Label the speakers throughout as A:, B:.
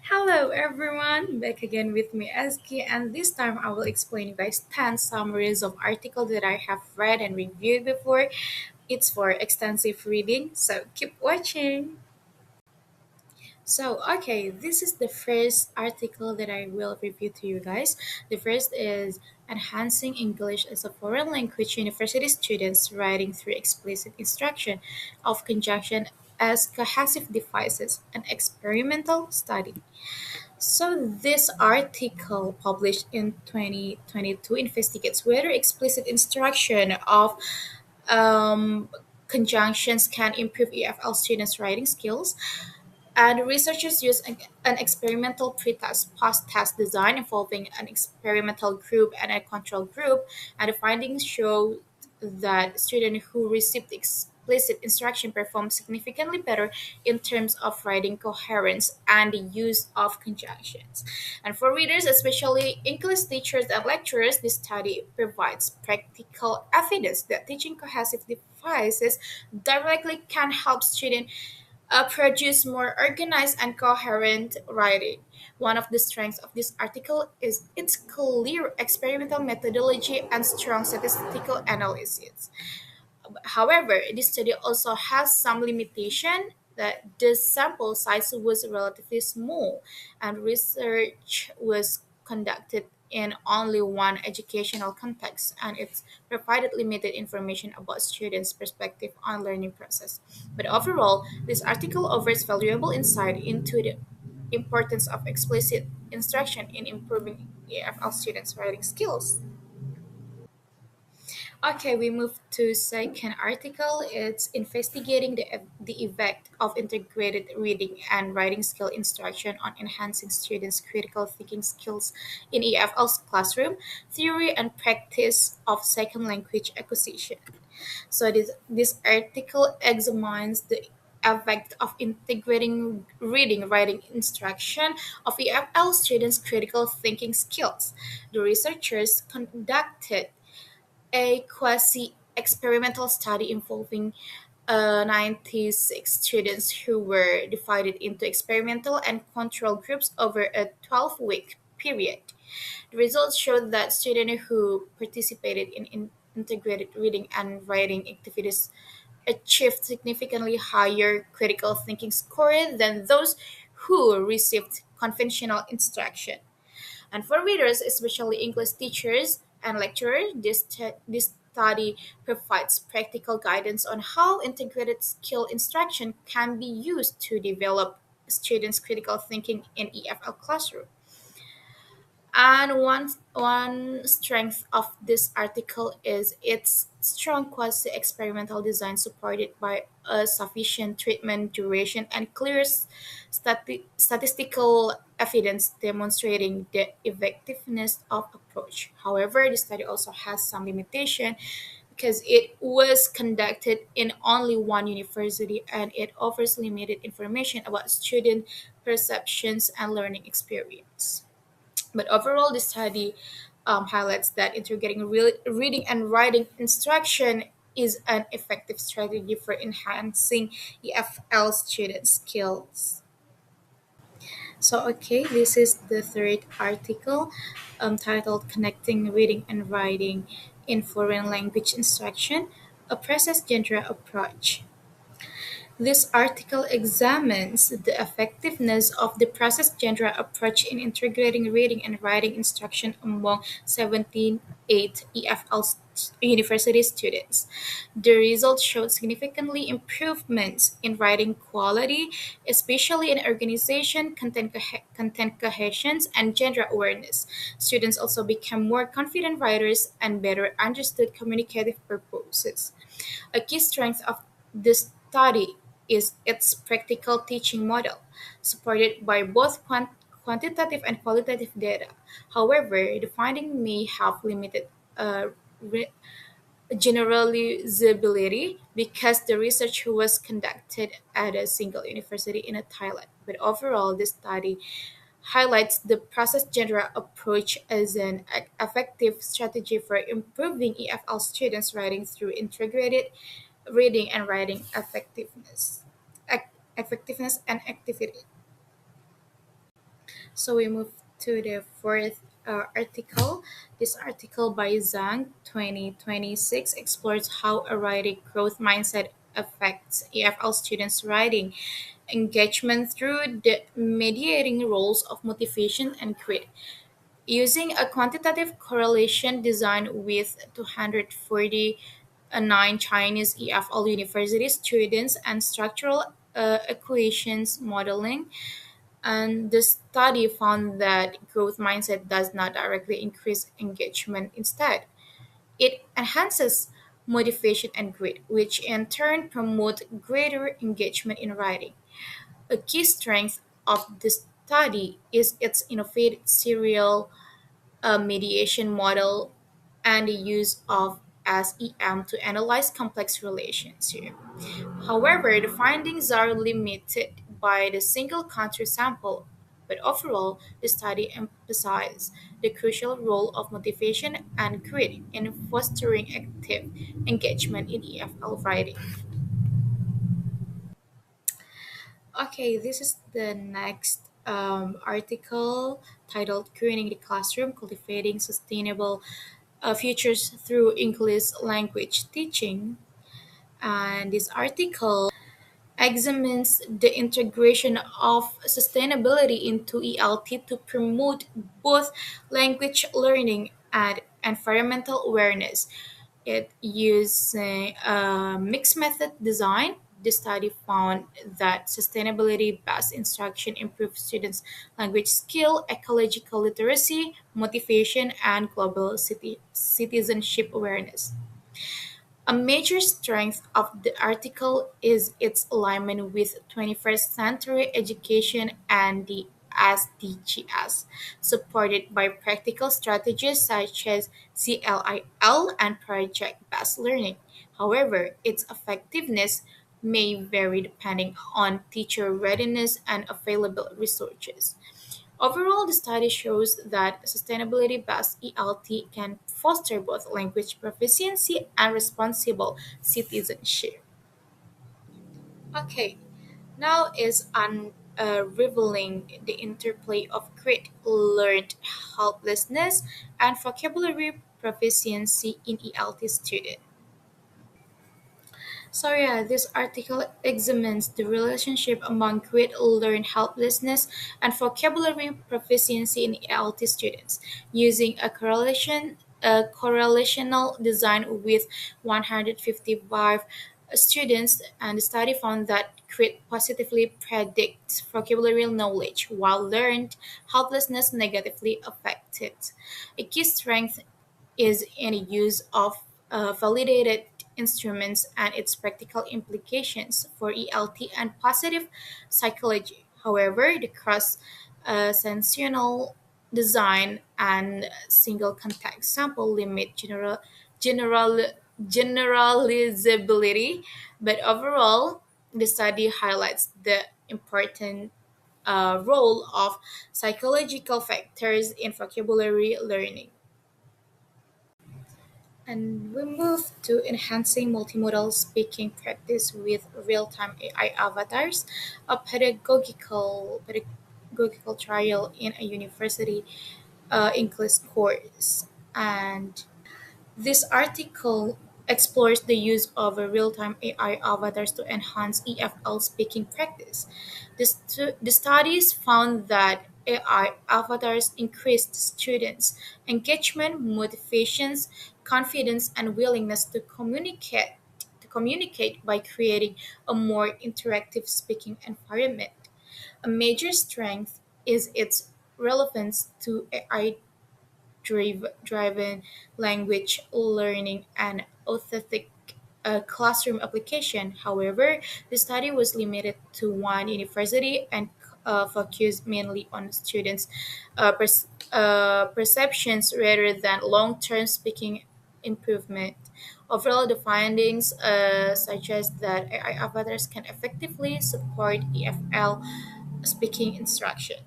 A: Hello everyone, back again with me Azkiya, and this time I will explain you guys 10 summaries of articles that I have read and reviewed before. It's for extensive reading, so keep watching. Okay, this is the first article that I will review to you guys. The first is Enhancing English as a Foreign Language University Students Writing Through Explicit Instruction of Conjunction as Cohesive Devices, an Experimental Study. So, this article published in 2022 investigates whether explicit instruction of um, conjunctions can improve EFL students' writing skills, and researchers used an experimental pre-test post-test design involving an experimental group and a control group, and the findings show that students who received explicit instruction performed significantly better in terms of writing coherence and the use of conjunctions. And for readers, especially English teachers and lecturers, this study provides practical evidence that teaching cohesive devices directly can help students produce more organized and coherent writing. One of the strengths of this article is its clear experimental methodology and strong statistical analysis. However, this study also has some limitation that the sample size was relatively small and research was conducted in only one educational context, and it provided limited information about students' perspective on learning process. But overall, this article offers valuable insight into the importance of explicit instruction in improving EFL students' writing skills. Okay, we move to second article. It's investigating the effect of integrated reading and writing skill instruction on enhancing students' critical thinking skills in EFL's classroom, theory and practice of second language acquisition. So this article examines the effect of integrating reading writing instruction of EFL students' critical thinking skills. The researchers conducted a quasi-experimental study involving 96 students who were divided into experimental and control groups over a 12-week period. The results showed that students who participated in integrated reading and writing activities achieved significantly higher critical thinking score than those who received conventional instruction. And for readers, especially English teachers and lecturers, this study provides practical guidance on how integrated skill instruction can be used to develop students' critical thinking in EFL classroom. And one strength of this article is its strong quasi-experimental design supported by a sufficient treatment duration and clear statistical evidence demonstrating the effectiveness of approach. However, the study also has some limitation because it was conducted in only one university and it offers limited information about student perceptions and learning experience. But overall, the study highlights that integrating reading and writing instruction is an effective strategy for enhancing EFL student skills. Okay, this is the third article titled Connecting Reading and Writing in Foreign Language Instruction, a Process Genre Approach. This article examines the effectiveness of the process genre approach in integrating reading and writing instruction among 78 EFL university students. The results showed significantly improvements in writing quality, especially in organization, content cohesion, and gender awareness. Students also became more confident writers and better understood communicative purposes. A key strength of this study is its practical teaching model, supported by both quantitative and qualitative data. However, the finding may have limited uh, re- generalizability because the research was conducted at a single university in Thailand. But overall, this study highlights the process genre approach as an effective strategy for improving EFL students' writing through integrated reading and writing effectiveness and activity. So we move to the fourth article. This article by Zhang 2026 explores how a writing growth mindset affects EFL students' writing engagement through the mediating roles of motivation and grit. Using a quantitative correlation design with 249 Chinese EFL university students and structural equations modeling, and the study found that growth mindset does not directly increase engagement. Instead, it enhances motivation and grit, which in turn promote greater engagement in writing. A key strength of the study is its innovative serial mediation model and the use of SEM to analyze complex relations here. However, the findings are limited by the single country sample, but overall, the study emphasized the crucial role of motivation and grit in fostering active engagement in EFL writing. Okay, this is the next article titled Creating the Classroom Cultivating Sustainable Futures Through English Language Teaching. And this article examines the integration of sustainability into ELT to promote both language learning and environmental awareness. It using a mixed method design. The study found that sustainability based instruction improves students' language skill, ecological literacy, motivation, and global citizenship awareness. A major strength of the article is its alignment with 21st century education and the SDGs, supported by practical strategies such as CLIL and project-based learning. However, its effectiveness may vary depending on teacher readiness and available resources. Overall, the study shows that sustainability-based ELT can foster both language proficiency and responsible citizenship. Okay, now is unraveling the interplay of grit, learned helplessness, and vocabulary proficiency in ELT students. So yeah, this article examines the relationship among grit, learned helplessness, and vocabulary proficiency in ELT students, using a correlational design with 155 students, and the study found that grit positively predicts vocabulary knowledge, while learned helplessness negatively affected. A key strength is in the use of validated instruments and its practical implications for ELT and positive psychology. However, the cross sensational design and single context sample limit general, generalizability, but overall, the study highlights the important role of psychological factors in vocabulary learning. And we move to enhancing multimodal speaking practice with real-time AI avatars, a pedagogical trial in a university English course. And this article explores the use of a real-time AI avatars to enhance EFL speaking practice. The studies found that AI avatars increased students' engagement, motivations, confidence, and willingness to communicate by creating a more interactive speaking environment. A major strength is its relevance to AI driven language learning and authentic classroom application. However, the study was limited to one university and focused mainly on students' perceptions rather than long term speaking improvement. Overall, the findings suggest that AI avatars can effectively support EFL speaking instruction.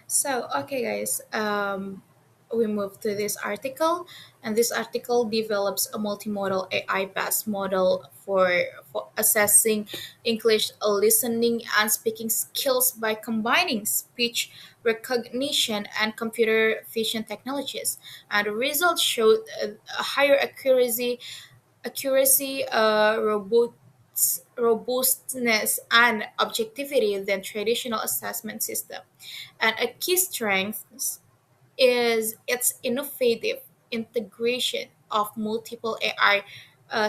A: So, okay, guys, we move to this article, and this article develops a multimodal AI based model for assessing English listening and speaking skills by combining speech recognition and computer vision technologies. And the results showed a higher robustness, and objectivity than traditional assessment system. And a key strength is its innovative integration of multiple AI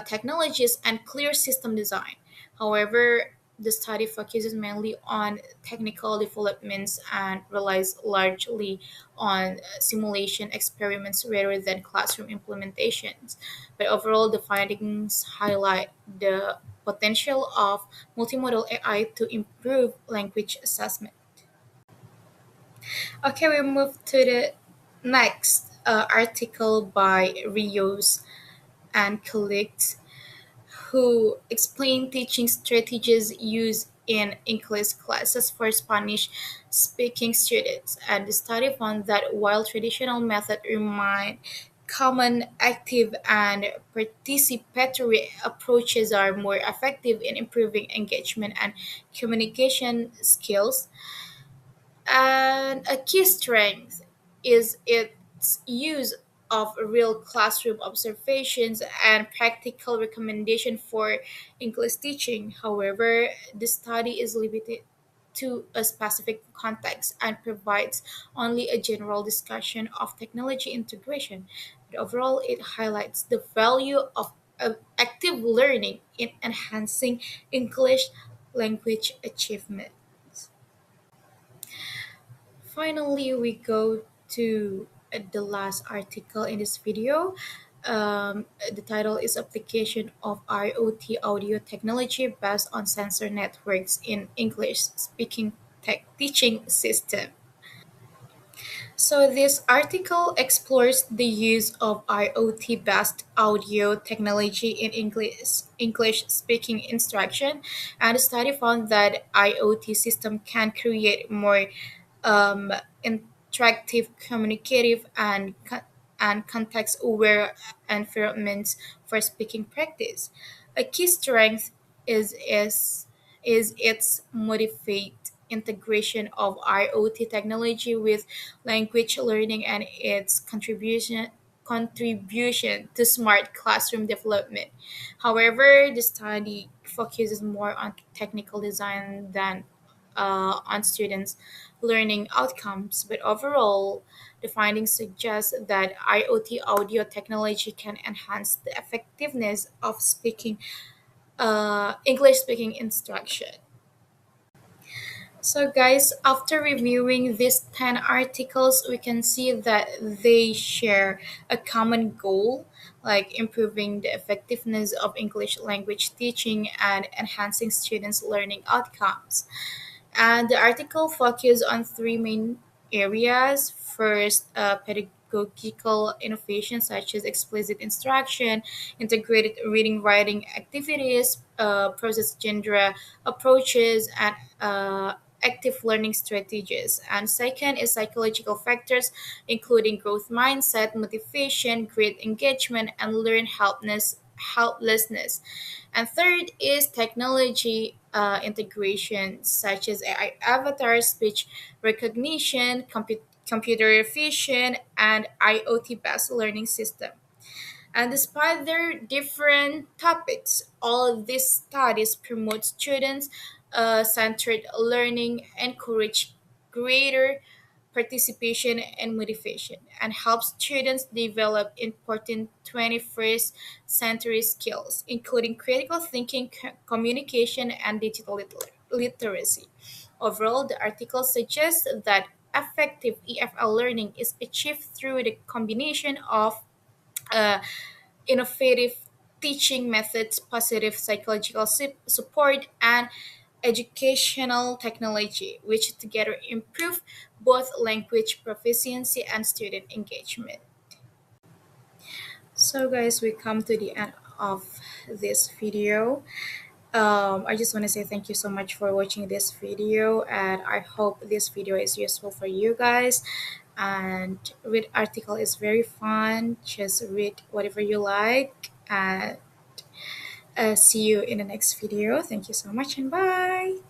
A: technologies and clear system design. However, the study focuses mainly on technical developments and relies largely on simulation experiments rather than classroom implementations. But overall, the findings highlight the potential of multimodal AI to improve language assessment. Okay, we move to the next article by Rios and colleagues who explain teaching strategies used in English classes for Spanish speaking students. And the study found that while traditional methods remain common, active and participatory approaches are more effective in improving engagement and communication skills, and a key strength is its use of real classroom observations and practical recommendation for English teaching. However, the study is limited to a specific context and provides only a general discussion of technology integration. But overall, it highlights the value of active learning in enhancing English language achievement. Finally, we go to the last article in this video. The title is Application of IoT Audio Technology Based on Sensor Networks in English Speaking Tech Teaching System. So, this article explores the use of IoT based audio technology in English speaking instruction, and the study found that IoT system can create more um, interactive, communicative, and context-aware environments for speaking practice. A key strength is is is its modified integration of IoT technology with language learning and its contribution to smart classroom development. However, the study focuses more on technical design than on students' learning outcomes. But overall, the findings suggest that IoT audio technology can enhance the effectiveness of English speaking instruction. So, guys, after reviewing these 10 articles, we can see that they share a common goal, like improving the effectiveness of English language teaching and enhancing students' learning outcomes. And the article focuses on three main areas. First, pedagogical innovation such as explicit instruction, integrated reading writing activities, process gender approaches, and active learning strategies. And second is psychological factors, including growth mindset, motivation, great engagement, and learn helplessness. And third is technology integration, such as AI avatar, speech recognition, computer vision, and IoT based learning system. And despite their different topics, all of these studies promote students centered learning, encourage greater participation and motivation, and help students develop important 21st century skills, including critical thinking, communication, and digital literacy. Overall, the article suggests that effective EFL learning is achieved through the combination of uh, innovative teaching methods, positive psychological support, and educational technology, which together improve both language proficiency and student engagement. So, guys, we come to the end of this video. I just want to say thank you so much for watching this video, and I hope this video is useful for you guys. And read article is very fun. Just read whatever you like, and See you in the next video. Thank you so much and bye.